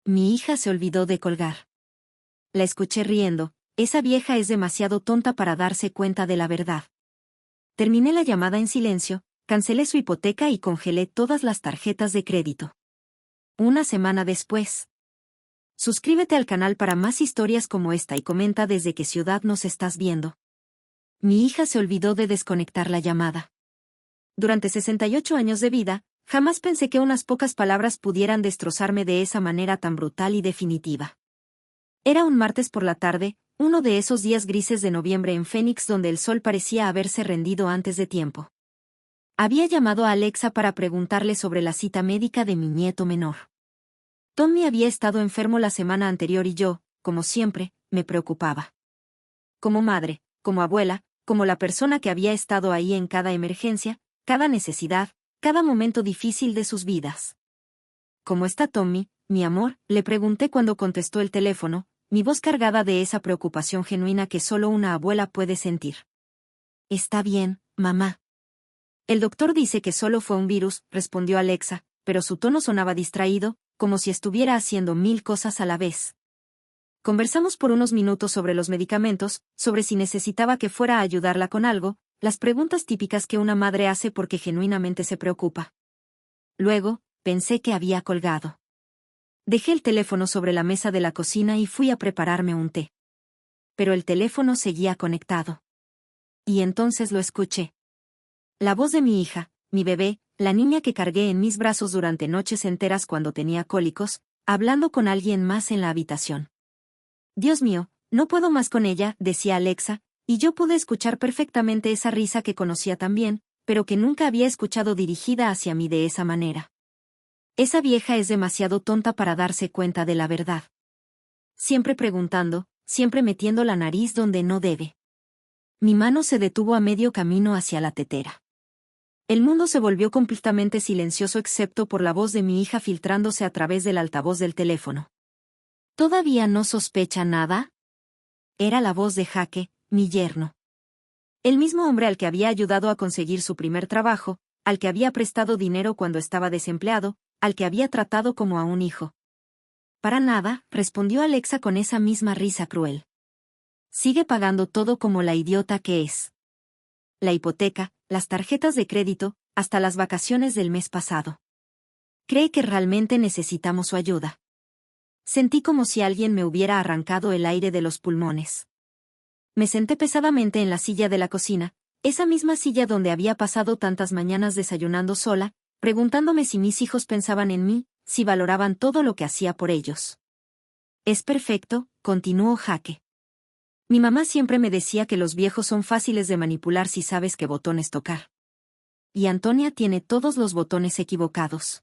Mi hija se olvidó de colgar. La escuché riendo. Esa vieja es demasiado tonta para darse cuenta de la verdad. Terminé la llamada en silencio, cancelé su hipoteca y congelé todas las tarjetas de crédito. Una semana después. Suscríbete al canal para más historias como esta y comenta desde qué ciudad nos estás viendo. Mi hija se olvidó de desconectar la llamada. Durante 68 años de vida, jamás pensé que unas pocas palabras pudieran destrozarme de esa manera tan brutal y definitiva. Era un martes por la tarde, uno de esos días grises de noviembre en Phoenix donde el sol parecía haberse rendido antes de tiempo. Había llamado a Alexa para preguntarle sobre la cita médica de mi nieto menor. Tommy había estado enfermo la semana anterior y yo, como siempre, me preocupaba. Como madre, como abuela, como la persona que había estado ahí en cada emergencia, cada necesidad, cada momento difícil de sus vidas. ¿Cómo está Tommy, mi amor?, le pregunté cuando contestó el teléfono, mi voz cargada de esa preocupación genuina que solo una abuela puede sentir. Está bien, mamá. El doctor dice que solo fue un virus, respondió Alexa, pero su tono sonaba distraído, como si estuviera haciendo 1000 cosas a la vez. Conversamos por unos minutos sobre los medicamentos, sobre si necesitaba que fuera a ayudarla con algo, las preguntas típicas que una madre hace porque genuinamente se preocupa. Luego, pensé que había colgado. Dejé el teléfono sobre la mesa de la cocina y fui a prepararme un té. Pero el teléfono seguía conectado. Y entonces lo escuché. La voz de mi hija, mi bebé, la niña que cargué en mis brazos durante noches enteras cuando tenía cólicos, hablando con alguien más en la habitación. Dios mío, no puedo más con ella, decía Alexa, y yo pude escuchar perfectamente esa risa que conocía tan bien, pero que nunca había escuchado dirigida hacia mí de esa manera. Esa vieja es demasiado tonta para darse cuenta de la verdad. Siempre preguntando, siempre metiendo la nariz donde no debe. Mi mano se detuvo a medio camino hacia la tetera. El mundo se volvió completamente silencioso excepto por la voz de mi hija filtrándose a través del altavoz del teléfono. ¿Todavía no sospecha nada? Era la voz de Jake, mi yerno. El mismo hombre al que había ayudado a conseguir su primer trabajo, al que había prestado dinero cuando estaba desempleado, al que había tratado como a un hijo. Para nada, respondió Alexa con esa misma risa cruel. Sigue pagando todo como la idiota que es. La hipoteca, las tarjetas de crédito, hasta las vacaciones del mes pasado. ¿Cree que realmente necesitamos su ayuda? Sentí como si alguien me hubiera arrancado el aire de los pulmones. Me senté pesadamente en la silla de la cocina, esa misma silla donde había pasado tantas mañanas desayunando sola, preguntándome si mis hijos pensaban en mí, si valoraban todo lo que hacía por ellos. Es perfecto, continuó Jake. Mi mamá siempre me decía que los viejos son fáciles de manipular si sabes qué botones tocar. Y Antonia tiene todos los botones equivocados.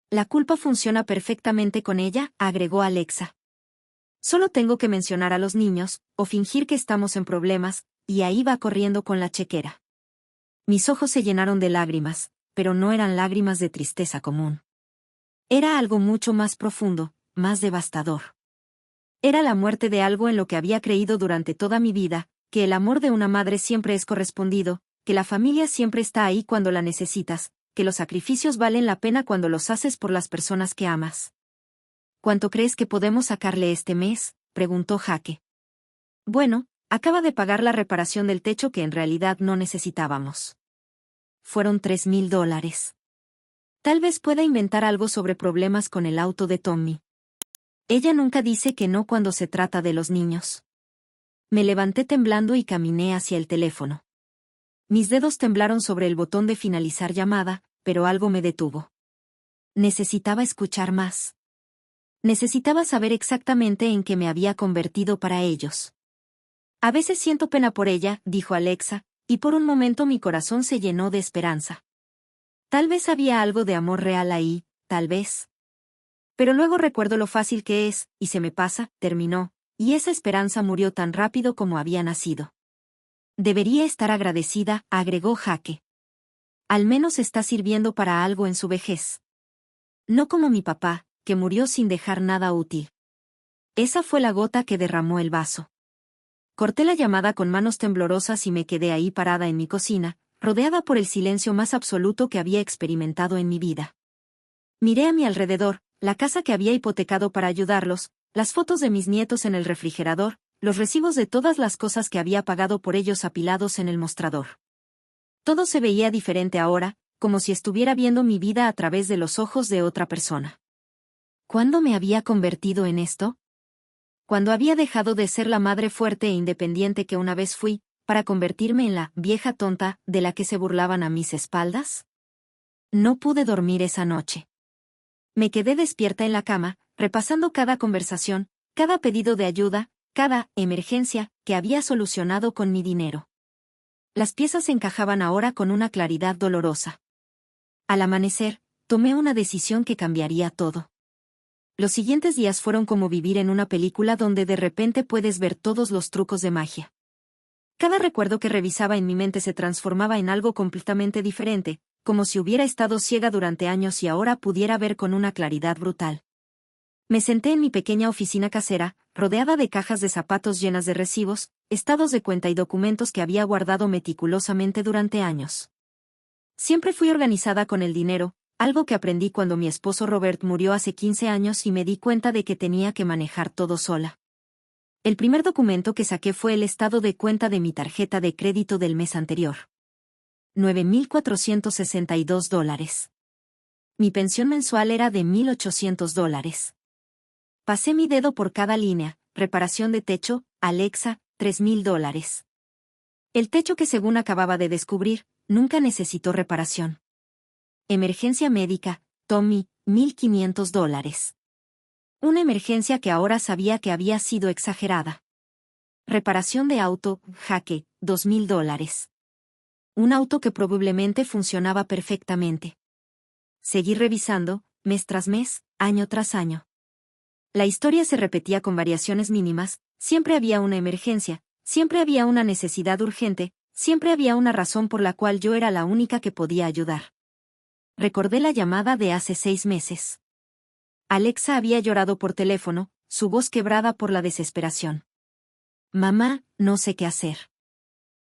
La culpa funciona perfectamente con ella, agregó Alexa. Solo tengo que mencionar a los niños, o fingir que estamos en problemas, y ahí va corriendo con la chequera. Mis ojos se llenaron de lágrimas, pero no eran lágrimas de tristeza común. Era algo mucho más profundo, más devastador. Era la muerte de algo en lo que había creído durante toda mi vida, que el amor de una madre siempre es correspondido, que la familia siempre está ahí cuando la necesitas, que los sacrificios valen la pena cuando los haces por las personas que amas. ¿Cuánto crees que podemos sacarle este mes?, preguntó Jake. Bueno, acaba de pagar la reparación del techo que en realidad no necesitábamos. Fueron $3000. Tal vez pueda inventar algo sobre problemas con el auto de Tommy. Ella nunca dice que no cuando se trata de los niños. Me levanté temblando y caminé hacia el teléfono. Mis dedos temblaron sobre el botón de finalizar llamada, pero algo me detuvo. Necesitaba escuchar más. Necesitaba saber exactamente en qué me había convertido para ellos. A veces siento pena por ella, dijo Alexa, y por un momento mi corazón se llenó de esperanza. Tal vez había algo de amor real ahí, tal vez. Pero luego recuerdo lo fácil que es, y se me pasa, terminó, y esa esperanza murió tan rápido como había nacido. Debería estar agradecida, agregó Jake. Al menos está sirviendo para algo en su vejez. No como mi papá, que murió sin dejar nada útil. Esa fue la gota que derramó el vaso. Corté la llamada con manos temblorosas y me quedé ahí parada en mi cocina, rodeada por el silencio más absoluto que había experimentado en mi vida. Miré a mi alrededor, la casa que había hipotecado para ayudarlos, las fotos de mis nietos en el refrigerador, los recibos de todas las cosas que había pagado por ellos apilados en el mostrador. Todo se veía diferente ahora, como si estuviera viendo mi vida a través de los ojos de otra persona. ¿Cuándo me había convertido en esto? Cuando había dejado de ser la madre fuerte e independiente que una vez fui, para convertirme en la vieja tonta de la que se burlaban a mis espaldas. No pude dormir esa noche. Me quedé despierta en la cama, repasando cada conversación, cada pedido de ayuda, cada emergencia que había solucionado con mi dinero. Las piezas encajaban ahora con una claridad dolorosa. Al amanecer, tomé una decisión que cambiaría todo. Los siguientes días fueron como vivir en una película donde de repente puedes ver todos los trucos de magia. Cada recuerdo que revisaba en mi mente se transformaba en algo completamente diferente, como si hubiera estado ciega durante años y ahora pudiera ver con una claridad brutal. Me senté en mi pequeña oficina casera, rodeada de cajas de zapatos llenas de recibos, estados de cuenta y documentos que había guardado meticulosamente durante años. Siempre fui organizada con el dinero, algo que aprendí cuando mi esposo Robert murió hace 15 años y me di cuenta de que tenía que manejar todo sola. El primer documento que saqué fue el estado de cuenta de mi tarjeta de crédito del mes anterior. $9,462. Mi pensión mensual era de $1,800. Pasé mi dedo por cada línea: reparación de techo, Alexa, $3,000. El techo que según acababa de descubrir, nunca necesitó reparación. Emergencia médica, Tommy, $1,500. Una emergencia que ahora sabía que había sido exagerada. Reparación de auto, Jaque, $2,000. Un auto que probablemente funcionaba perfectamente. Seguí revisando, mes tras mes, año tras año. La historia se repetía con variaciones mínimas, siempre había una emergencia, siempre había una necesidad urgente, siempre había una razón por la cual yo era la única que podía ayudar. Recordé la llamada de hace 6 meses. Alexa había llorado por teléfono, su voz quebrada por la desesperación. Mamá, no sé qué hacer.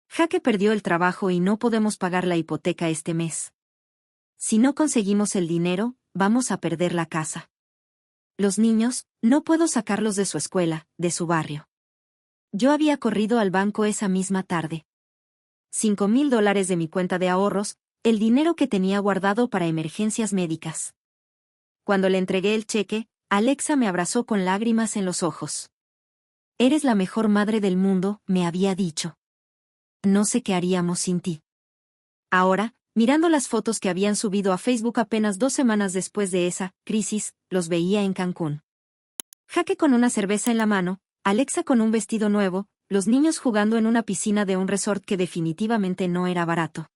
Jaque perdió el trabajo y no podemos pagar la hipoteca este mes. Si no conseguimos el dinero, vamos a perder la casa. Los niños, no puedo sacarlos de su escuela, de su barrio. Yo había corrido al banco esa misma tarde. $5,000 de mi cuenta de ahorros, el dinero que tenía guardado para emergencias médicas. Cuando le entregué el cheque, Alexa me abrazó con lágrimas en los ojos. Eres la mejor madre del mundo, me había dicho. No sé qué haríamos sin ti. Ahora, mirando las fotos que habían subido a Facebook apenas 2 semanas después de esa crisis, los veía en Cancún. Jaque con una cerveza en la mano, Alexa con un vestido nuevo, los niños jugando en una piscina de un resort que definitivamente no era barato.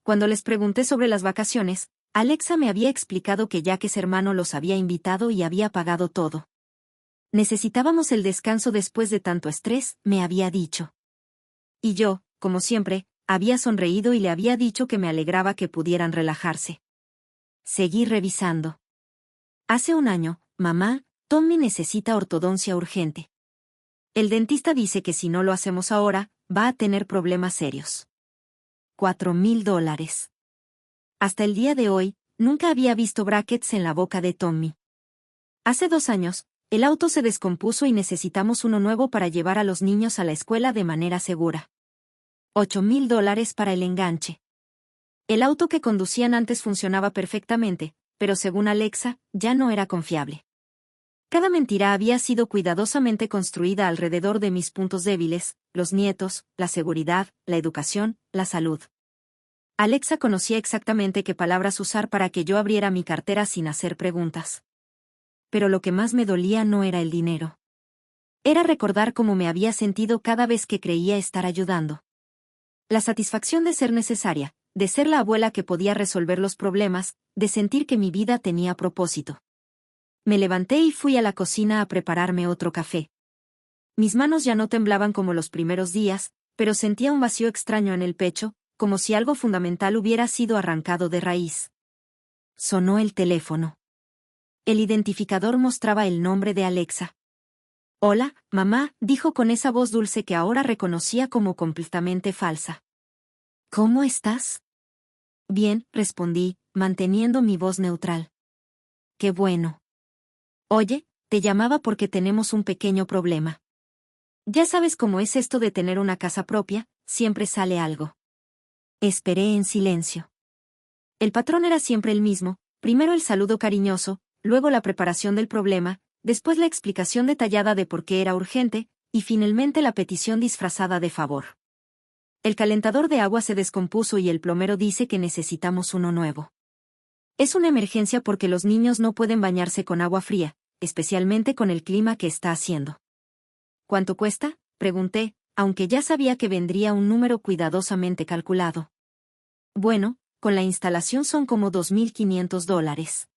Cuando les pregunté sobre las vacaciones, Alexa me había explicado que Jaques hermano los había invitado y había pagado todo. Necesitábamos el descanso después de tanto estrés, me había dicho. Y yo, como siempre, había sonreído y le había dicho que me alegraba que pudieran relajarse. Seguí revisando. Hace un año, mamá, Tommy necesita ortodoncia urgente. El dentista dice que si no lo hacemos ahora, va a tener problemas serios. $4,000. Hasta el día de hoy, nunca había visto brackets en la boca de Tommy. Hace 2 años, el auto se descompuso y necesitamos uno nuevo para llevar a los niños a la escuela de manera segura. $8,000 para el enganche. El auto que conducían antes funcionaba perfectamente, pero según Alexa, ya no era confiable. Cada mentira había sido cuidadosamente construida alrededor de mis puntos débiles: los nietos, la seguridad, la educación, la salud. Alexa conocía exactamente qué palabras usar para que yo abriera mi cartera sin hacer preguntas. Pero lo que más me dolía no era el dinero. Era recordar cómo me había sentido cada vez que creía estar ayudando. La satisfacción de ser necesaria, de ser la abuela que podía resolver los problemas, de sentir que mi vida tenía propósito. Me levanté y fui a la cocina a prepararme otro café. Mis manos ya no temblaban como los primeros días, pero sentía un vacío extraño en el pecho, como si algo fundamental hubiera sido arrancado de raíz. Sonó el teléfono. El identificador mostraba el nombre de Alexa. Hola, mamá, dijo con esa voz dulce que ahora reconocía como completamente falsa. ¿Cómo estás? Bien, respondí, manteniendo mi voz neutral. Qué bueno. Oye, te llamaba porque tenemos un pequeño problema. Ya sabes cómo es esto de tener una casa propia, siempre sale algo. Esperé en silencio. El patrón era siempre el mismo, primero el saludo cariñoso, luego la preparación del problema, después la explicación detallada de por qué era urgente, y finalmente la petición disfrazada de favor. El calentador de agua se descompuso y el plomero dice que necesitamos uno nuevo. Es una emergencia porque los niños no pueden bañarse con agua fría, especialmente con el clima que está haciendo. ¿Cuánto cuesta?, pregunté, aunque ya sabía que vendría un número cuidadosamente calculado. Bueno, con la instalación son como $2,500.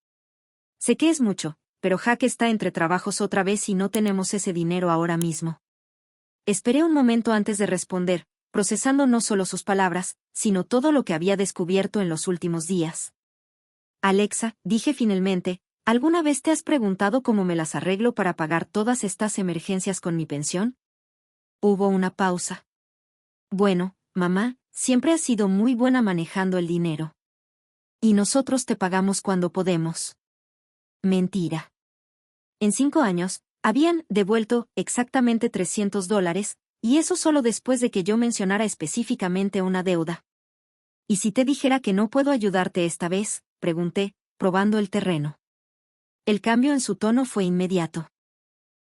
Sé que es mucho, pero Jack está entre trabajos otra vez y no tenemos ese dinero ahora mismo. Esperé un momento antes de responder, procesando no solo sus palabras, sino todo lo que había descubierto en los últimos días. Alexa, dije finalmente, ¿alguna vez te has preguntado cómo me las arreglo para pagar todas estas emergencias con mi pensión? Hubo una pausa. Bueno, mamá, siempre has sido muy buena manejando el dinero. Y nosotros te pagamos cuando podemos. Mentira. En 5 años, habían devuelto exactamente $300, y eso solo después de que yo mencionara específicamente una deuda. ¿Y si te dijera que no puedo ayudarte esta vez?, pregunté, probando el terreno. El cambio en su tono fue inmediato.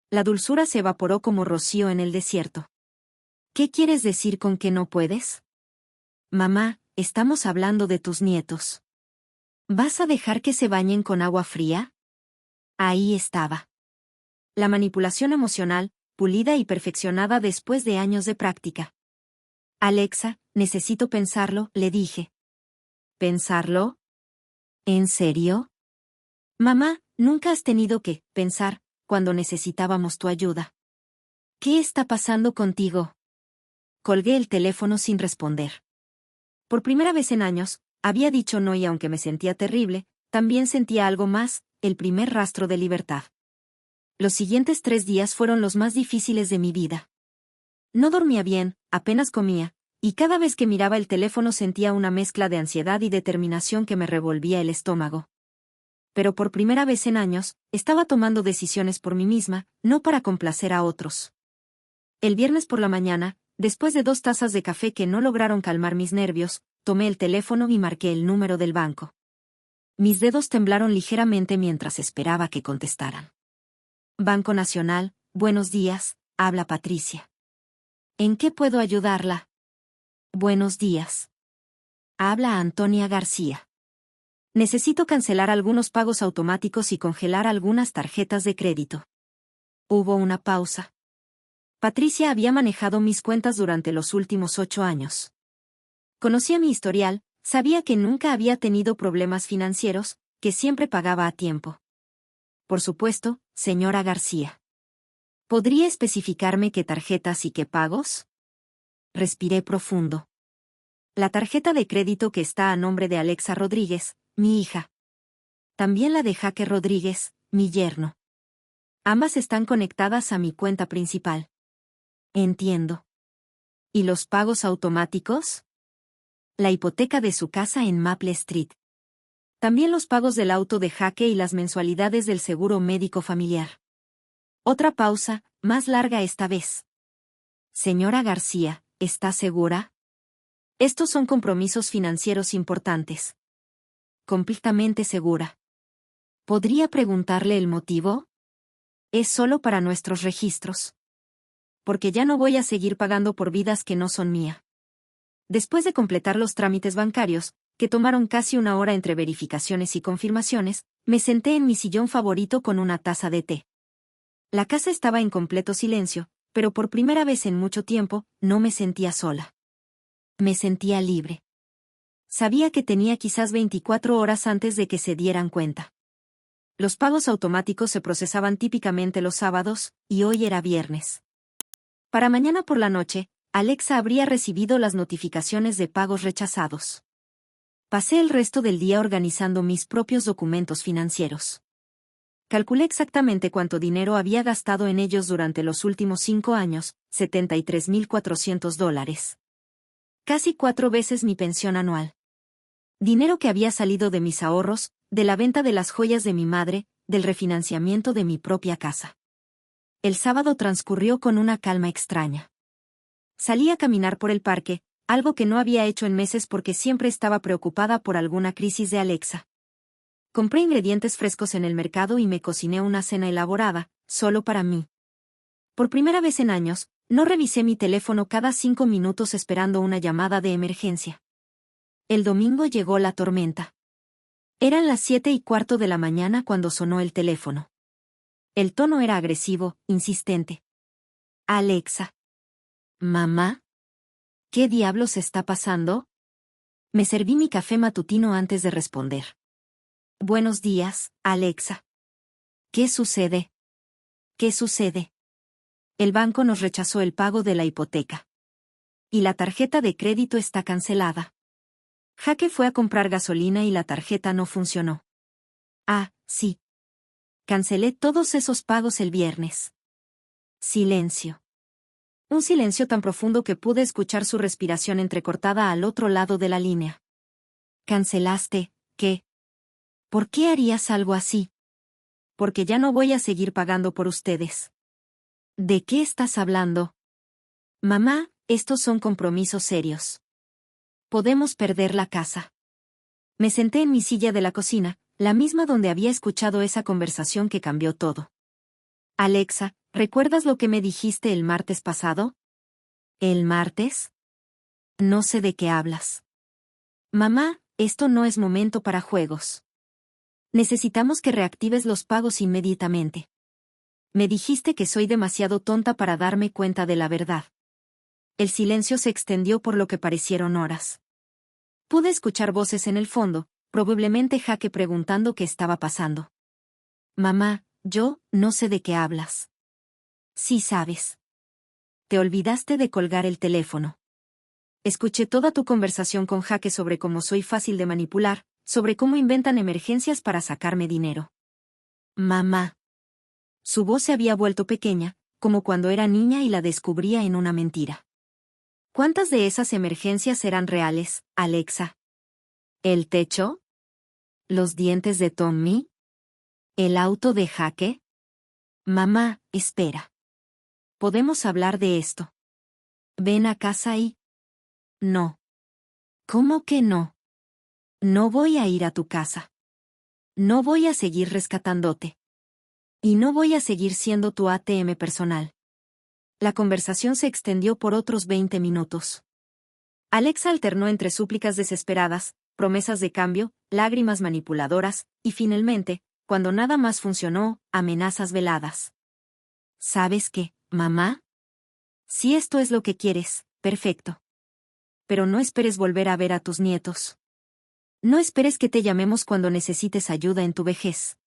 La dulzura se evaporó como rocío en el desierto. ¿Qué quieres decir con que no puedes? Mamá, estamos hablando de tus nietos. ¿Vas a dejar que se bañen con agua fría? Ahí estaba. La manipulación emocional, pulida y perfeccionada después de años de práctica. Alexa, necesito pensarlo, le dije. ¿Pensarlo? ¿En serio? Mamá, nunca has tenido que pensar cuando necesitábamos tu ayuda. ¿Qué está pasando contigo? Colgué el teléfono sin responder. Por primera vez en años, había dicho no y aunque me sentía terrible, también sentía algo más, el primer rastro de libertad. Los siguientes 3 días fueron los más difíciles de mi vida. No dormía bien, apenas comía, y cada vez que miraba el teléfono sentía una mezcla de ansiedad y determinación que me revolvía el estómago. Pero por primera vez en años, estaba tomando decisiones por mí misma, no para complacer a otros. El viernes por la mañana, después de 2 tazas de café que no lograron calmar mis nervios, tomé el teléfono y marqué el número del banco. Mis dedos temblaron ligeramente mientras esperaba que contestaran. Banco Nacional, buenos días, habla Patricia. ¿En qué puedo ayudarla? Buenos días. Habla Antonia García. Necesito cancelar algunos pagos automáticos y congelar algunas tarjetas de crédito. Hubo una pausa. Patricia había manejado mis cuentas durante los últimos 8 años. Conocía mi historial, sabía que nunca había tenido problemas financieros, que siempre pagaba a tiempo. Por supuesto, señora García. ¿Podría especificarme qué tarjetas y qué pagos? Respiré profundo. La tarjeta de crédito que está a nombre de Alexa Rodríguez, mi hija. También la de Jaque Rodríguez, mi yerno. Ambas están conectadas a mi cuenta principal. Entiendo. ¿Y los pagos automáticos? La hipoteca de su casa en Maple Street. También los pagos del auto de Jaque y las mensualidades del seguro médico familiar. Otra pausa, más larga esta vez. Señora García, ¿está segura? Estos son compromisos financieros importantes. Completamente segura. ¿Podría preguntarle el motivo? Es solo para nuestros registros. Porque ya no voy a seguir pagando por vidas que no son mía. Después de completar los trámites bancarios, que tomaron casi 1 hora entre verificaciones y confirmaciones, me senté en mi sillón favorito con una taza de té. La casa estaba en completo silencio, pero por primera vez en mucho tiempo, no me sentía sola. Me sentía libre. Sabía que tenía quizás 24 horas antes de que se dieran cuenta. Los pagos automáticos se procesaban típicamente los sábados, y hoy era viernes. Para mañana por la noche, Alexa habría recibido las notificaciones de pagos rechazados. Pasé el resto del día organizando mis propios documentos financieros. Calculé exactamente cuánto dinero había gastado en ellos durante los últimos 5 años, $73,400. Casi 4 veces mi pensión anual. Dinero que había salido de mis ahorros, de la venta de las joyas de mi madre, del refinanciamiento de mi propia casa. El sábado transcurrió con una calma extraña. Salí a caminar por el parque, algo que no había hecho en meses porque siempre estaba preocupada por alguna crisis de Alexa. Compré ingredientes frescos en el mercado y me cociné una cena elaborada, solo para mí. Por primera vez en años, no revisé mi teléfono cada 5 minutos esperando una llamada de emergencia. El domingo llegó la tormenta. Eran las 7:15 de la mañana cuando sonó el teléfono. El tono era agresivo, insistente. Alexa. ¿Mamá? ¿Qué diablos está pasando? Me serví mi café matutino antes de responder. Buenos días, Alexa. ¿Qué sucede? ¿Qué sucede? El banco nos rechazó el pago de la hipoteca. Y la tarjeta de crédito está cancelada. Jaque fue a comprar gasolina y la tarjeta no funcionó. Ah, sí. Cancelé todos esos pagos el viernes. Silencio. Un silencio tan profundo que pude escuchar su respiración entrecortada al otro lado de la línea. ¿Cancelaste? ¿Qué? ¿Por qué harías algo así? Porque ya no voy a seguir pagando por ustedes. ¿De qué estás hablando? Mamá, estos son compromisos serios. Podemos perder la casa. Me senté en mi silla de la cocina, la misma donde había escuchado esa conversación que cambió todo. Alexa, ¿recuerdas lo que me dijiste el martes pasado? ¿El martes? No sé de qué hablas. Mamá, esto no es momento para juegos. Necesitamos que reactives los pagos inmediatamente. Me dijiste que soy demasiado tonta para darme cuenta de la verdad. El silencio se extendió por lo que parecieron horas. Pude escuchar voces en el fondo, probablemente Jaque preguntando qué estaba pasando. Mamá, yo, no sé de qué hablas. Sí sabes. Te olvidaste de colgar el teléfono. Escuché toda tu conversación con Jaque sobre cómo soy fácil de manipular, sobre cómo inventan emergencias para sacarme dinero. Mamá. Su voz se había vuelto pequeña, como cuando era niña y la descubría en una mentira. ¿Cuántas de esas emergencias eran reales, Alexa? ¿El techo? ¿Los dientes de Tommy? ¿El auto de Jaque? Mamá, espera. ¿Podemos hablar de esto? Ven a casa y... No. ¿Cómo que no? No voy a ir a tu casa. No voy a seguir rescatándote. Y no voy a seguir siendo tu ATM personal. La conversación se extendió por otros 20 minutos. Alexa alternó entre súplicas desesperadas, promesas de cambio, lágrimas manipuladoras, y finalmente, cuando nada más funcionó, amenazas veladas. ¿Sabes qué, mamá? Si esto es lo que quieres, perfecto. Pero no esperes volver a ver a tus nietos. No esperes que te llamemos cuando necesites ayuda en tu vejez.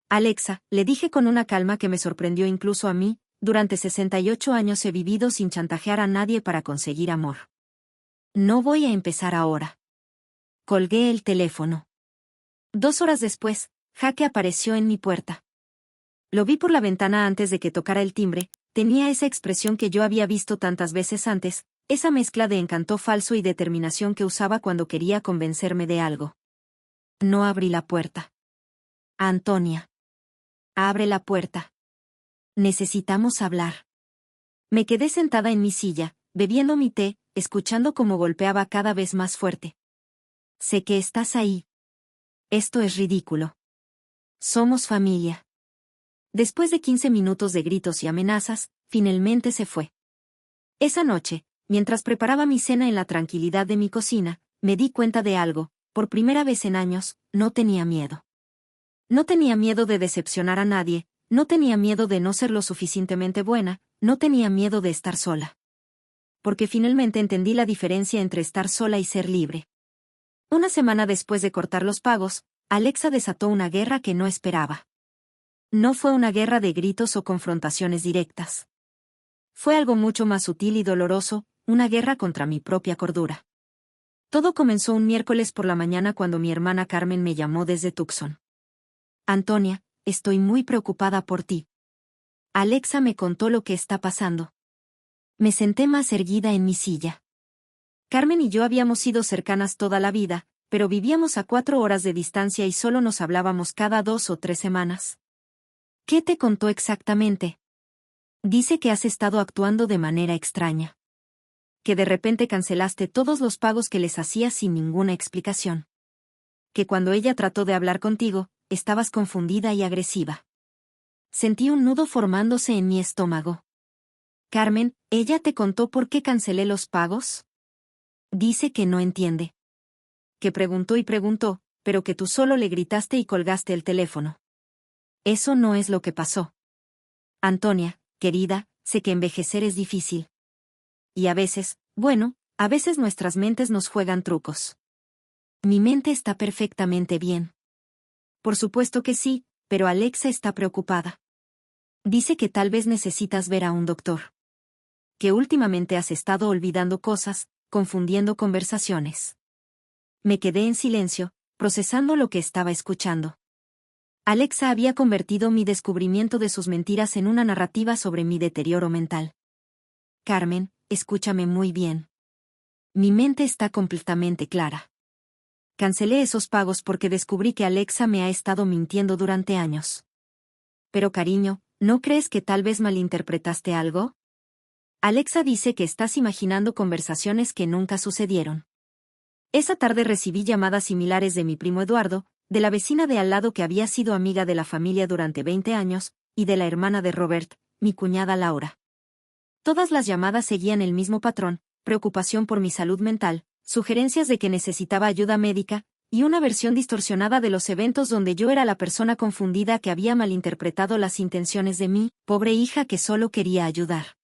Alexa, le dije con una calma que me sorprendió incluso a mí, durante 68 años he vivido sin chantajear a nadie para conseguir amor. No voy a empezar ahora. Colgué el teléfono. 2 horas después, Jaque apareció en mi puerta. Lo vi por la ventana antes de que tocara el timbre, tenía esa expresión que yo había visto tantas veces antes, esa mezcla de encanto falso y determinación que usaba cuando quería convencerme de algo. No abrí la puerta. Antonia. Abre la puerta. Necesitamos hablar. Me quedé sentada en mi silla, bebiendo mi té, escuchando cómo golpeaba cada vez más fuerte. Sé que estás ahí. Esto es ridículo. Somos familia. Después de 15 minutos de gritos y amenazas, finalmente se fue. Esa noche, mientras preparaba mi cena en la tranquilidad de mi cocina, me di cuenta de algo, por primera vez en años, no tenía miedo. No tenía miedo de decepcionar a nadie, no tenía miedo de no ser lo suficientemente buena, no tenía miedo de estar sola. Porque finalmente entendí la diferencia entre estar sola y ser libre. Una semana después de cortar los pagos, Alexa desató una guerra que no esperaba. No fue una guerra de gritos o confrontaciones directas. Fue algo mucho más sutil y doloroso, una guerra contra mi propia cordura. Todo comenzó un miércoles por la mañana cuando mi hermana Carmen me llamó desde Tucson. Antonia, estoy muy preocupada por ti. Alexa me contó lo que está pasando. Me senté más erguida en mi silla. Carmen y yo habíamos sido cercanas toda la vida, pero vivíamos a 4 horas de distancia y solo nos hablábamos cada 2 o 3 semanas. ¿Qué te contó exactamente? Dice que has estado actuando de manera extraña. Que de repente cancelaste todos los pagos que les hacías sin ninguna explicación. Que cuando ella trató de hablar contigo, estabas confundida y agresiva. Sentí un nudo formándose en mi estómago. Carmen, ¿ella te contó por qué cancelé los pagos? Dice que no entiende. Que preguntó y preguntó, pero que tú solo le gritaste y colgaste el teléfono. Eso no es lo que pasó. Antonia, querida, sé que envejecer es difícil. Y a veces, a veces nuestras mentes nos juegan trucos. Mi mente está perfectamente bien. Por supuesto que sí, pero Alexa está preocupada. Dice que tal vez necesitas ver a un doctor. Que últimamente has estado olvidando cosas, confundiendo conversaciones. Me quedé en silencio, procesando lo que estaba escuchando. Alexa había convertido mi descubrimiento de sus mentiras en una narrativa sobre mi deterioro mental. Carmen, escúchame muy bien. Mi mente está completamente clara. Cancelé esos pagos porque descubrí que Alexa me ha estado mintiendo durante años. Pero cariño, ¿no crees que tal vez malinterpretaste algo? Alexa dice que estás imaginando conversaciones que nunca sucedieron. Esa tarde recibí llamadas similares de mi primo Eduardo, de la vecina de al lado que había sido amiga de la familia durante 20 años, y de la hermana de Robert, mi cuñada Laura. Todas las llamadas seguían el mismo patrón: preocupación por mi salud mental, sugerencias de que necesitaba ayuda médica, y una versión distorsionada de los eventos donde yo era la persona confundida que había malinterpretado las intenciones de mi pobre hija que solo quería ayudar.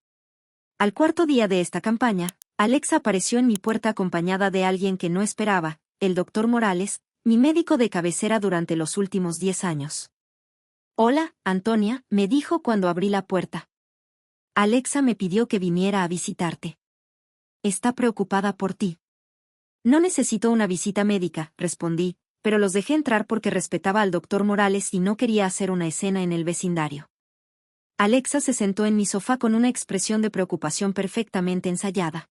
Al cuarto día de esta campaña, Alexa apareció en mi puerta acompañada de alguien que no esperaba, el doctor Morales, mi médico de cabecera durante los últimos 10 años. Hola, Antonia, me dijo cuando abrí la puerta. Alexa me pidió que viniera a visitarte. Está preocupada por ti. No necesito una visita médica, respondí, pero los dejé entrar porque respetaba al doctor Morales y no quería hacer una escena en el vecindario. Alexa se sentó en mi sofá con una expresión de preocupación perfectamente ensayada.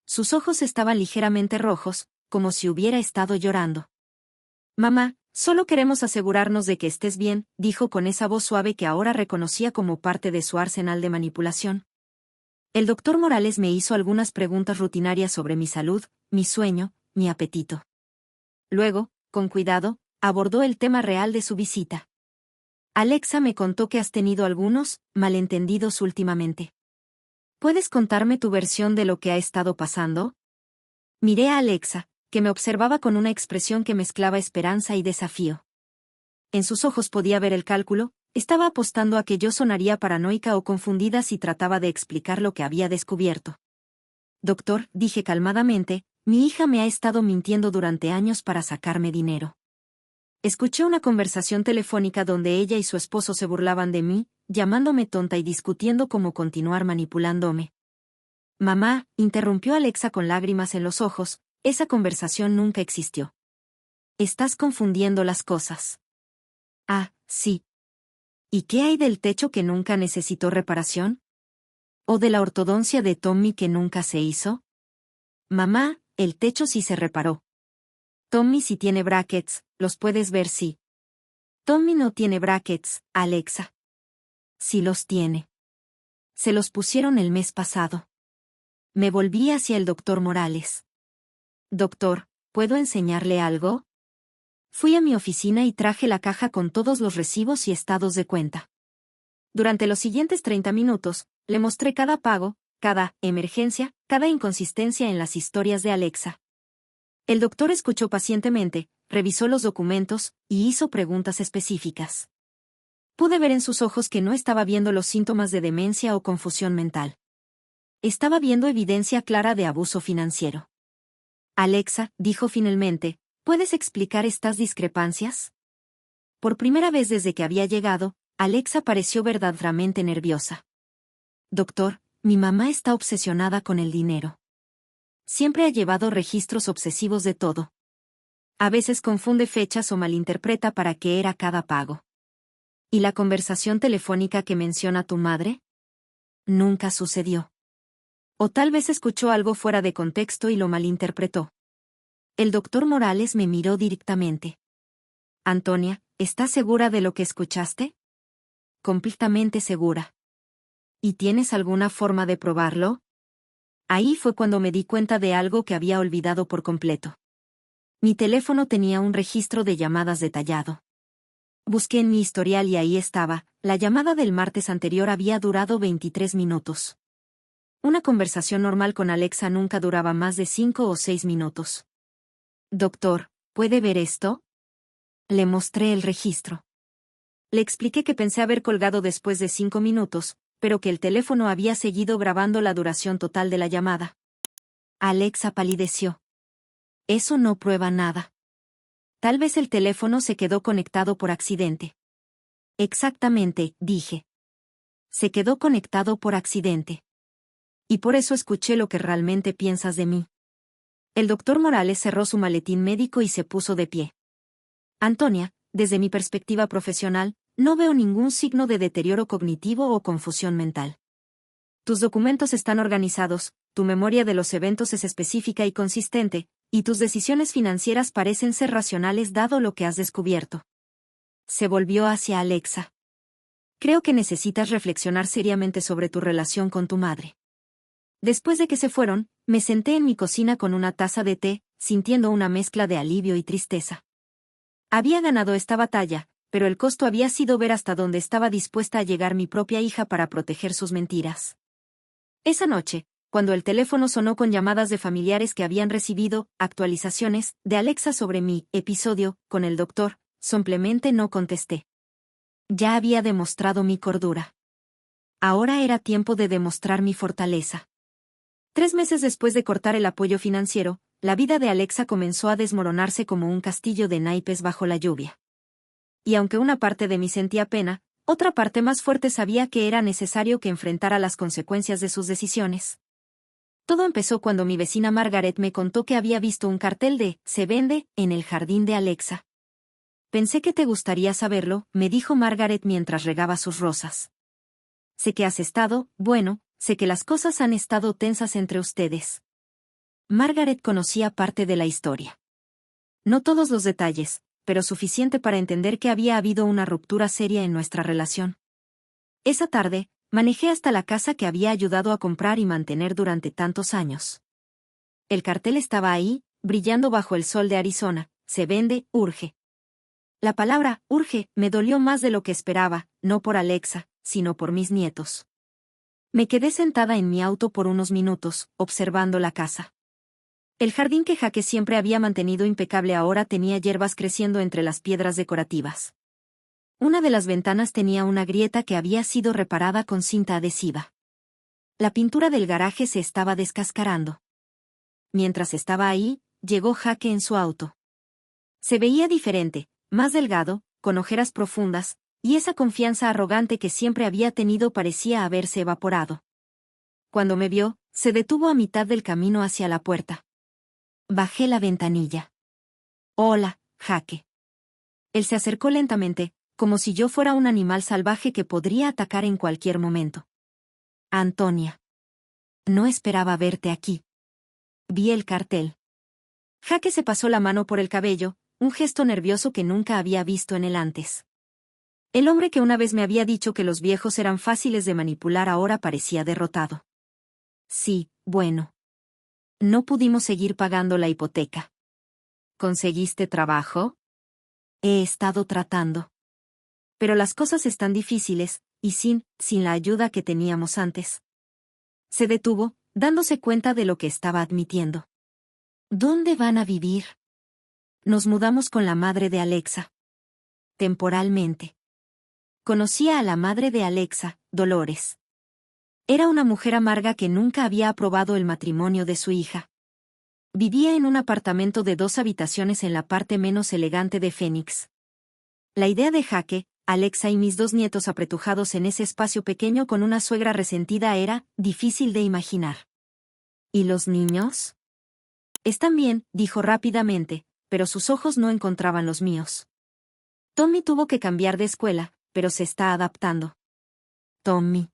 Sus ojos estaban ligeramente rojos, como si hubiera estado llorando. Mamá, solo queremos asegurarnos de que estés bien, dijo con esa voz suave que ahora reconocía como parte de su arsenal de manipulación. El doctor Morales me hizo algunas preguntas rutinarias sobre mi salud, mi sueño, mi apetito. Luego, con cuidado, abordó el tema real de su visita. Alexa me contó que has tenido algunos malentendidos últimamente. ¿Puedes contarme tu versión de lo que ha estado pasando? Miré a Alexa, que me observaba con una expresión que mezclaba esperanza y desafío. En sus ojos podía ver el cálculo, estaba apostando a que yo sonaría paranoica o confundida si trataba de explicar lo que había descubierto. Doctor, dije calmadamente, mi hija me ha estado mintiendo durante años para sacarme dinero. Escuché una conversación telefónica donde ella y su esposo se burlaban de mí, llamándome tonta y discutiendo cómo continuar manipulándome. Mamá, interrumpió Alexa con lágrimas en los ojos, esa conversación nunca existió. Estás confundiendo las cosas. Ah, sí. ¿Y qué hay del techo que nunca necesitó reparación? ¿O de la ortodoncia de Tommy que nunca se hizo? Mamá, el techo sí se reparó. Tommy sí tiene brackets, los puedes ver sí. Tommy no tiene brackets, Alexa. Sí los tiene. Se los pusieron el mes pasado. Me volví hacia el doctor Morales. Doctor, ¿puedo enseñarle algo? Fui a mi oficina y traje la caja con todos los recibos y estados de cuenta. Durante los siguientes 30 minutos, le mostré cada pago, cada emergencia, cada inconsistencia en las historias de Alexa. El doctor escuchó pacientemente, revisó los documentos, y hizo preguntas específicas. Pude ver en sus ojos que no estaba viendo los síntomas de demencia o confusión mental. Estaba viendo evidencia clara de abuso financiero. Alexa, dijo finalmente, ¿puedes explicar estas discrepancias? Por primera vez desde que había llegado, Alexa pareció verdaderamente nerviosa. Doctor, mi mamá está obsesionada con el dinero. Siempre ha llevado registros obsesivos de todo. A veces confunde fechas o malinterpreta para qué era cada pago. ¿Y la conversación telefónica que menciona tu madre? Nunca sucedió. O tal vez escuchó algo fuera de contexto y lo malinterpretó. El doctor Morales me miró directamente. Antonia, ¿estás segura de lo que escuchaste? Completamente segura. ¿Y tienes alguna forma de probarlo? Ahí fue cuando me di cuenta de algo que había olvidado por completo. Mi teléfono tenía un registro de llamadas detallado. Busqué en mi historial y ahí estaba, la llamada del martes anterior había durado 23 minutos. Una conversación normal con Alexa nunca duraba más de 5 o 6 minutos. Doctor, ¿puede ver esto? Le mostré el registro. Le expliqué que pensé haber colgado después de 5 minutos, pero que el teléfono había seguido grabando la duración total de la llamada. Alexa palideció. Eso no prueba nada. Tal vez el teléfono se quedó conectado por accidente. Exactamente, dije. Se quedó conectado por accidente. Y por eso escuché lo que realmente piensas de mí. El doctor Morales cerró su maletín médico y se puso de pie. Antonia, desde mi perspectiva profesional, no veo ningún signo de deterioro cognitivo o confusión mental. Tus documentos están organizados, tu memoria de los eventos es específica y consistente, y tus decisiones financieras parecen ser racionales dado lo que has descubierto. Se volvió hacia Alexa. Creo que necesitas reflexionar seriamente sobre tu relación con tu madre. Después de que se fueron, me senté en mi cocina con una taza de té, sintiendo una mezcla de alivio y tristeza. Había ganado esta batalla, pero el costo había sido ver hasta dónde estaba dispuesta a llegar mi propia hija para proteger sus mentiras. Esa noche, cuando el teléfono sonó con llamadas de familiares que habían recibido actualizaciones de Alexa sobre mi episodio con el doctor, simplemente no contesté. Ya había demostrado mi cordura. Ahora era tiempo de demostrar mi fortaleza. 3 meses después de cortar el apoyo financiero, la vida de Alexa comenzó a desmoronarse como un castillo de naipes bajo la lluvia. Y aunque una parte de mí sentía pena, otra parte más fuerte sabía que era necesario que enfrentara las consecuencias de sus decisiones. Todo empezó cuando mi vecina Margaret me contó que había visto un cartel de «Se vende» en el jardín de Alexa. Pensé que te gustaría saberlo, me dijo Margaret mientras regaba sus rosas. Sé que has estado, bueno, sé que las cosas han estado tensas entre ustedes. Margaret conocía parte de la historia. No todos los detalles, pero suficiente para entender que había habido una ruptura seria en nuestra relación. Esa tarde, manejé hasta la casa que había ayudado a comprar y mantener durante tantos años. El cartel estaba ahí, brillando bajo el sol de Arizona, «Se vende, urge». La palabra «urge» me dolió más de lo que esperaba, no por Alexa, sino por mis nietos. Me quedé sentada en mi auto por unos minutos, observando la casa. El jardín que Jaque siempre había mantenido impecable ahora tenía hierbas creciendo entre las piedras decorativas. Una de las ventanas tenía una grieta que había sido reparada con cinta adhesiva. La pintura del garaje se estaba descascarando. Mientras estaba ahí, llegó Jaque en su auto. Se veía diferente, más delgado, con ojeras profundas, y esa confianza arrogante que siempre había tenido parecía haberse evaporado. Cuando me vio, se detuvo a mitad del camino hacia la puerta. Bajé la ventanilla. «Hola, Jaque». Él se acercó lentamente, como si yo fuera un animal salvaje que podría atacar en cualquier momento. «Antonia. No esperaba verte aquí». Vi el cartel. Jaque se pasó la mano por el cabello, un gesto nervioso que nunca había visto en él antes. El hombre que una vez me había dicho que los viejos eran fáciles de manipular ahora parecía derrotado. «Sí, bueno. No pudimos seguir pagando la hipoteca». «¿Conseguiste trabajo?» «He estado tratando. Pero las cosas están difíciles, y sin la ayuda que teníamos antes». Se detuvo, dándose cuenta de lo que estaba admitiendo. «¿Dónde van a vivir?» «Nos mudamos con la madre de Alexa. Temporalmente». Conocía a la madre de Alexa, Dolores. Era una mujer amarga que nunca había aprobado el matrimonio de su hija. Vivía en un apartamento de 2 habitaciones en la parte menos elegante de Phoenix. La idea de Jaque, Alexa y mis 2 nietos apretujados en ese espacio pequeño con una suegra resentida era difícil de imaginar. ¿Y los niños? «Están bien», dijo rápidamente, pero sus ojos no encontraban los míos. «Tommy tuvo que cambiar de escuela, pero se está adaptando». «Tommy».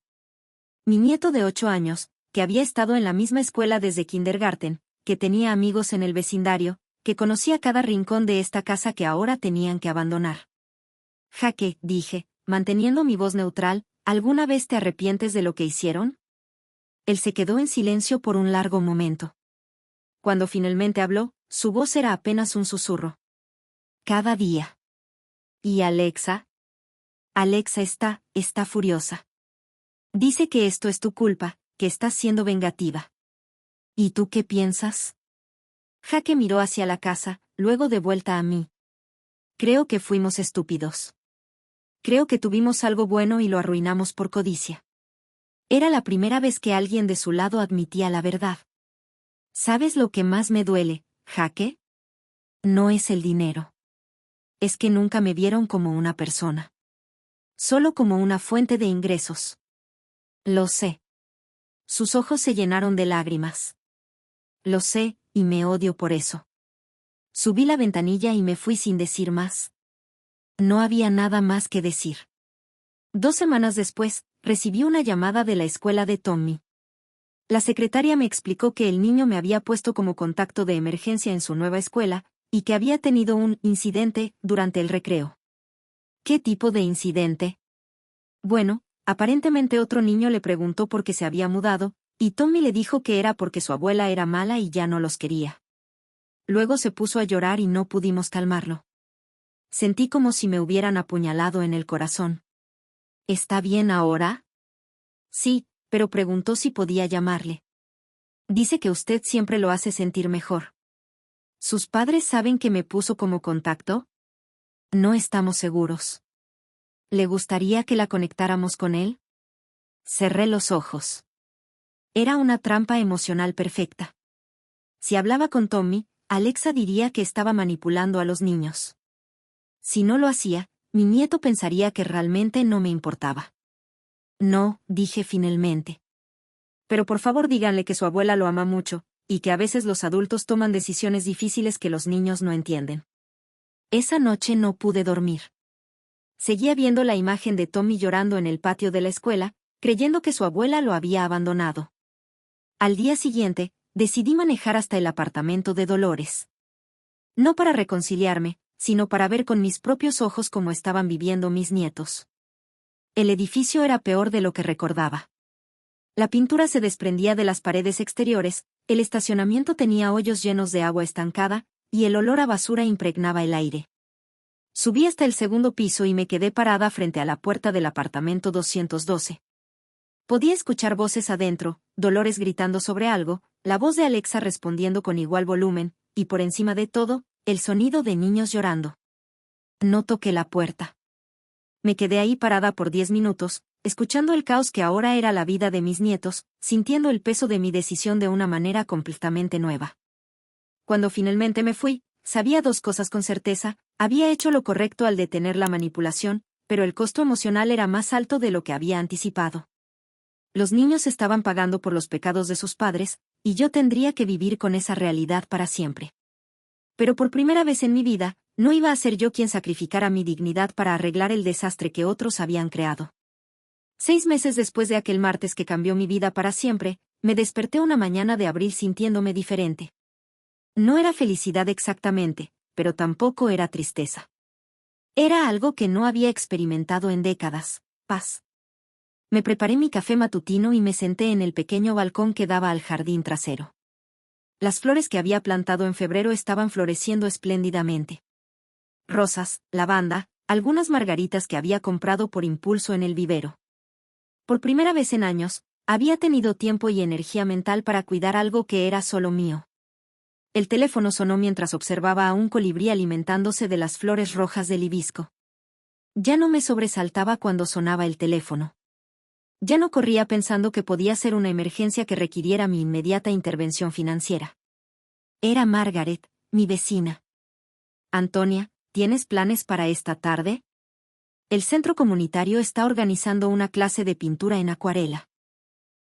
Mi nieto de 8 años, que había estado en la misma escuela desde kindergarten, que tenía amigos en el vecindario, que conocía cada rincón de esta casa que ahora tenían que abandonar. Jaque, dije, manteniendo mi voz neutral, ¿alguna vez te arrepientes de lo que hicieron? Él se quedó en silencio por un largo momento. Cuando finalmente habló, su voz era apenas un susurro. Cada día. ¿Y Alexa? Alexa está furiosa. Dice que esto es tu culpa, que estás siendo vengativa. ¿Y tú qué piensas? Jaque miró hacia la casa, luego de vuelta a mí. Creo que fuimos estúpidos. Creo que tuvimos algo bueno y lo arruinamos por codicia. Era la primera vez que alguien de su lado admitía la verdad. ¿Sabes lo que más me duele, Jaque? No es el dinero. Es que nunca me vieron como una persona. Solo como una fuente de ingresos. Lo sé. Sus ojos se llenaron de lágrimas. Lo sé, y me odio por eso. Subí la ventanilla y me fui sin decir más. No había nada más que decir. 2 semanas después, recibí una llamada de la escuela de Tommy. La secretaria me explicó que el niño me había puesto como contacto de emergencia en su nueva escuela, y que había tenido un incidente durante el recreo. ¿Qué tipo de incidente? Bueno, aparentemente otro niño le preguntó por qué se había mudado, y Tommy le dijo que era porque su abuela era mala y ya no los quería. Luego se puso a llorar y no pudimos calmarlo. Sentí como si me hubieran apuñalado en el corazón. ¿Está bien ahora? Sí, pero preguntó si podía llamarle. Dice que usted siempre lo hace sentir mejor. ¿Sus padres saben que me puso como contacto? No estamos seguros. ¿Le gustaría que la conectáramos con él? Cerré los ojos. Era una trampa emocional perfecta. Si hablaba con Tommy, Alexa diría que estaba manipulando a los niños. Si no lo hacía, mi nieto pensaría que realmente no me importaba. No, dije finalmente. Pero por favor díganle que su abuela lo ama mucho, y que a veces los adultos toman decisiones difíciles que los niños no entienden. Esa noche no pude dormir. Seguía viendo la imagen de Tommy llorando en el patio de la escuela, creyendo que su abuela lo había abandonado. Al día siguiente, decidí manejar hasta el apartamento de Dolores. No para reconciliarme, sino para ver con mis propios ojos cómo estaban viviendo mis nietos. El edificio era peor de lo que recordaba. La pintura se desprendía de las paredes exteriores, el estacionamiento tenía hoyos llenos de agua estancada, y el olor a basura impregnaba el aire. Subí hasta el 2.º piso y me quedé parada frente a la puerta del apartamento 212. Podía escuchar voces adentro, Dolores gritando sobre algo, la voz de Alexa respondiendo con igual volumen, y por encima de todo, el sonido de niños llorando. No toqué la puerta. Me quedé ahí parada por 10 minutos, escuchando el caos que ahora era la vida de mis nietos, sintiendo el peso de mi decisión de una manera completamente nueva. Cuando finalmente me fui, sabía 2 cosas con certeza: había hecho lo correcto al detener la manipulación, pero el costo emocional era más alto de lo que había anticipado. Los niños estaban pagando por los pecados de sus padres, y yo tendría que vivir con esa realidad para siempre. Pero por primera vez en mi vida, no iba a ser yo quien sacrificara mi dignidad para arreglar el desastre que otros habían creado. 6 meses después de aquel martes que cambió mi vida para siempre, me desperté una mañana de abril sintiéndome diferente. No era felicidad exactamente, pero tampoco era tristeza. Era algo que no había experimentado en décadas: paz. Me preparé mi café matutino y me senté en el pequeño balcón que daba al jardín trasero. Las flores que había plantado en febrero estaban floreciendo espléndidamente. Rosas, lavanda, algunas margaritas que había comprado por impulso en el vivero. Por primera vez en años, había tenido tiempo y energía mental para cuidar algo que era solo mío. El teléfono sonó mientras observaba a un colibrí alimentándose de las flores rojas del hibisco. Ya no me sobresaltaba cuando sonaba el teléfono. Ya no corría pensando que podía ser una emergencia que requiriera mi inmediata intervención financiera. Era Margaret, mi vecina. Antonia, ¿tienes planes para esta tarde? El centro comunitario está organizando una clase de pintura en acuarela.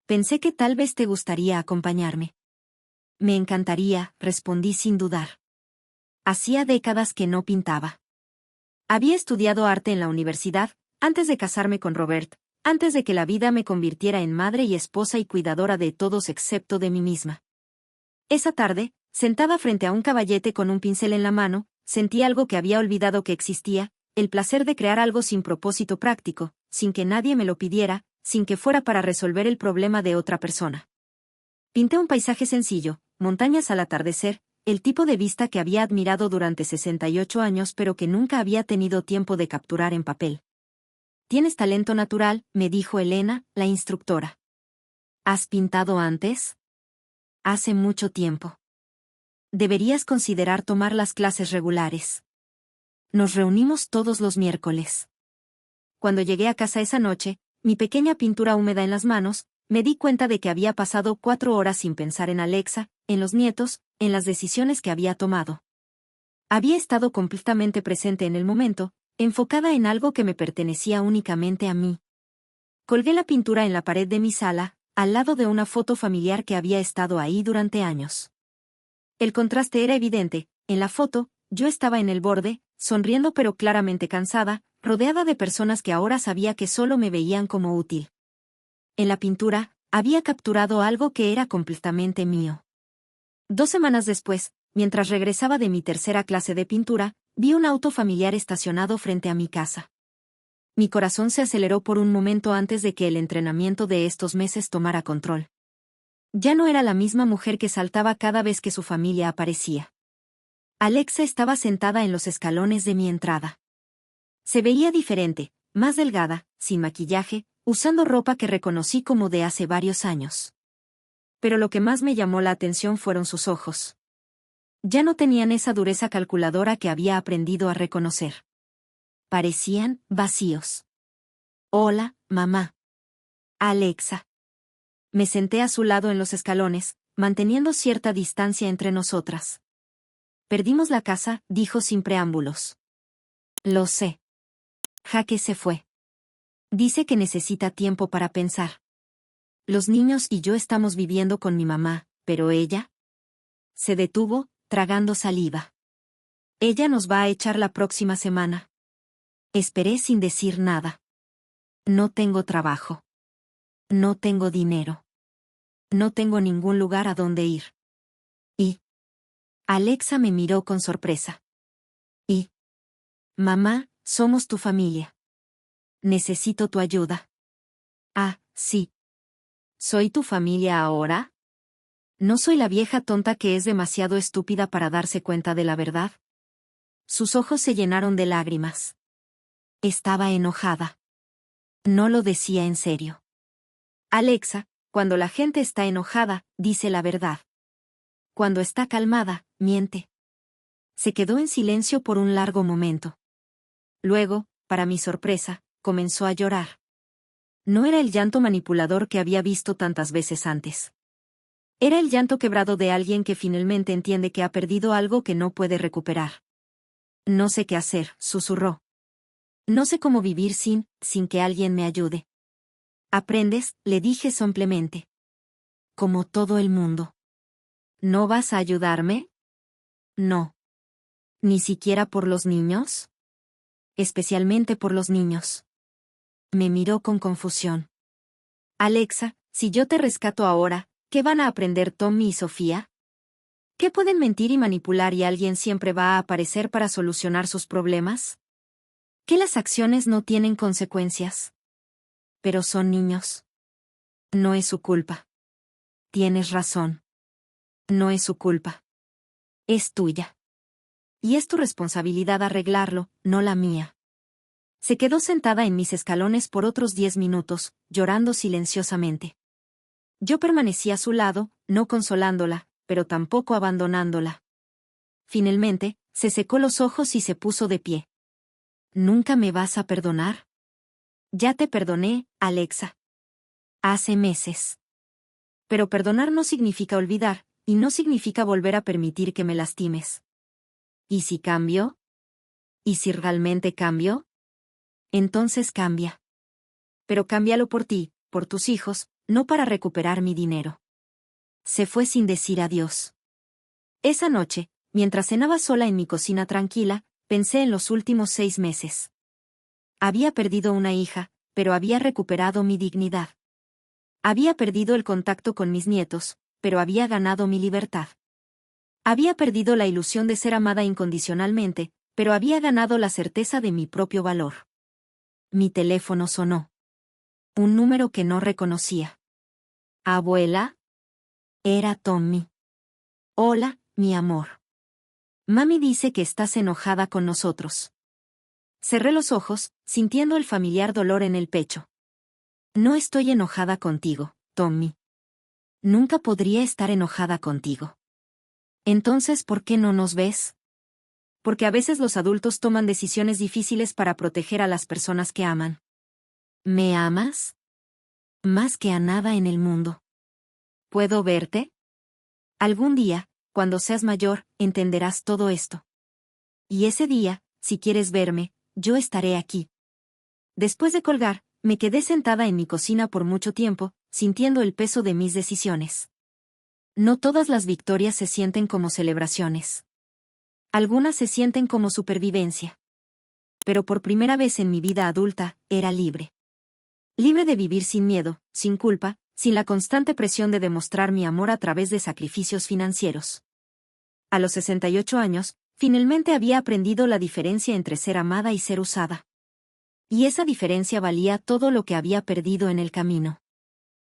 Pensé que tal vez te gustaría acompañarme. Me encantaría, respondí sin dudar. Hacía décadas que no pintaba. Había estudiado arte en la universidad, antes de casarme con Robert, antes de que la vida me convirtiera en madre y esposa y cuidadora de todos excepto de mí misma. Esa tarde, Sentada frente a un caballete con un pincel en la mano, sentí algo que había olvidado que existía, el placer de crear algo sin propósito práctico, sin que nadie me lo pidiera, sin que fuera para resolver el problema de otra persona. Pinté un paisaje sencillo, montañas al atardecer, el tipo de vista que había admirado durante 68 años pero que nunca había tenido tiempo de capturar en papel. «Tienes talento natural», me dijo Elena, la instructora. «¿Has pintado antes?» «Hace mucho tiempo. Deberías considerar tomar las clases regulares». Nos reunimos todos los miércoles. Cuando llegué a casa esa noche, mi pequeña pintura húmeda en las manos, me di cuenta de que había pasado 4 horas sin pensar en Alexa, en los nietos, en las decisiones que había tomado. Había estado completamente presente en el momento, enfocada en algo que me pertenecía únicamente a mí. Colgué la pintura en la pared de mi sala, al lado de una foto familiar que había estado ahí durante años. El contraste era evidente. En la foto, yo estaba en el borde, sonriendo pero claramente cansada, rodeada de personas que ahora sabía que solo me veían como útil. En la pintura, había capturado algo que era completamente mío. 2 semanas después, mientras regresaba de mi tercera clase de pintura, vi un auto familiar estacionado frente a mi casa. Mi corazón se aceleró por un momento antes de que el entrenamiento de estos meses tomara control. Ya no era la misma mujer que saltaba cada vez que su familia aparecía. Alexa estaba sentada en los escalones de mi entrada. Se veía diferente, más delgada, sin maquillaje, usando ropa que reconocí como de hace varios años. Pero lo que más me llamó la atención fueron sus ojos. Ya no tenían esa dureza calculadora que había aprendido a reconocer. Parecían vacíos. «Hola, mamá». «Alexa». Me senté a su lado en los escalones, manteniendo cierta distancia entre nosotras. «Perdimos la casa», dijo sin preámbulos. «Lo sé. Jaque se fue. Dice que necesita tiempo para pensar. Los niños y yo estamos viviendo con mi mamá, pero ella…» Se detuvo, tragando saliva. «Ella nos va a echar la próxima semana». Esperé sin decir nada. «No tengo trabajo. No tengo dinero. No tengo ningún lugar a donde ir». «¿Y?» Alexa me miró con sorpresa. «¿Y?» «Mamá, somos tu familia. Necesito tu ayuda». «Ah, sí. ¿Soy tu familia ahora? ¿No soy la vieja tonta que es demasiado estúpida para darse cuenta de la verdad?» Sus ojos se llenaron de lágrimas. Estaba enojada. No lo decía en serio. «Alexa, cuando la gente está enojada, dice la verdad. Cuando está calmada, miente». Se quedó en silencio por un largo momento. Luego, para mi sorpresa, comenzó a llorar. No era el llanto manipulador que había visto tantas veces antes. Era el llanto quebrado de alguien que finalmente entiende que ha perdido algo que no puede recuperar. «No sé qué hacer», susurró. «No sé cómo vivir sin que alguien me ayude». «Aprendes», le dije simplemente. «Como todo el mundo». «¿No vas a ayudarme?» «No». «¿Ni siquiera por los niños?» «Especialmente por los niños». Me miró con confusión. «Alexa, si yo te rescato ahora, ¿qué van a aprender Tommy y Sofía? ¿Qué pueden mentir y manipular y alguien siempre va a aparecer para solucionar sus problemas? ¿Que las acciones no tienen consecuencias? Pero son niños. No es su culpa». «Tienes razón. No es su culpa. Es tuya. Y es tu responsabilidad arreglarlo, no la mía». Se quedó sentada en mis escalones por otros 10 minutos, llorando silenciosamente. Yo permanecí a su lado, no consolándola, pero tampoco abandonándola. Finalmente, se secó los ojos y se puso de pie. «¿Nunca me vas a perdonar?» «Ya te perdoné, Alexa. Hace meses. Pero perdonar no significa olvidar, y no significa volver a permitir que me lastimes». «¿Y si cambio? ¿Y si realmente cambio?» «Entonces cambia. Pero cámbialo por ti, por tus hijos, no para recuperar mi dinero». Se fue sin decir adiós. Esa noche, mientras cenaba sola en mi cocina tranquila, pensé en los últimos 6 meses. Había perdido una hija, pero había recuperado mi dignidad. Había perdido el contacto con mis nietos, pero había ganado mi libertad. Había perdido la ilusión de ser amada incondicionalmente, pero había ganado la certeza de mi propio valor. Mi teléfono sonó. Un número que no reconocía. ¿Abuela? Era Tommy. Hola, mi amor. Mami dice que estás enojada con nosotros. Cerré los ojos, sintiendo el familiar dolor en el pecho. No estoy enojada contigo, Tommy. Nunca podría estar enojada contigo. Entonces, ¿por qué no nos ves? Porque a veces los adultos toman decisiones difíciles para proteger a las personas que aman. ¿Me amas? Más que a nada en el mundo. ¿Puedo verte? Algún día, cuando seas mayor, entenderás todo esto. Y ese día, si quieres verme, yo estaré aquí. Después de colgar, me quedé sentada en mi cocina por mucho tiempo, sintiendo el peso de mis decisiones. No todas las victorias se sienten como celebraciones. Algunas se sienten como supervivencia. Pero por primera vez en mi vida adulta, era libre. Libre de vivir sin miedo, sin culpa, sin la constante presión de demostrar mi amor a través de sacrificios financieros. A los 68 años, finalmente había aprendido la diferencia entre ser amada y ser usada. Y esa diferencia valía todo lo que había perdido en el camino.